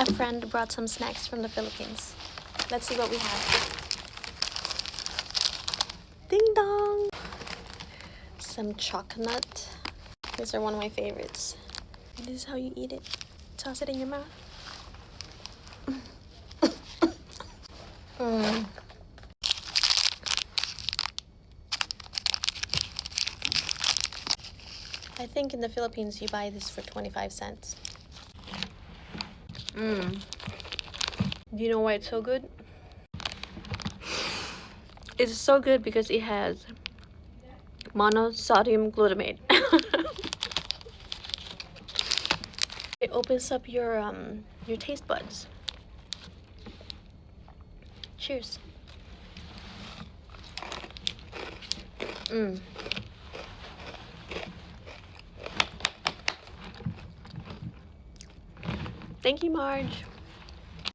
A friend brought some snacks from the Philippines. Let's see what we have. Ding dong! Some chocolate. These are one of my favorites. And this is how you eat it. Toss it in your mouth. I think in the Philippines you buy this for 25 cents. Do you know why it's so good? It's so good because it has monosodium glutamate. It opens up your taste buds. Cheers. Thank you, Marge.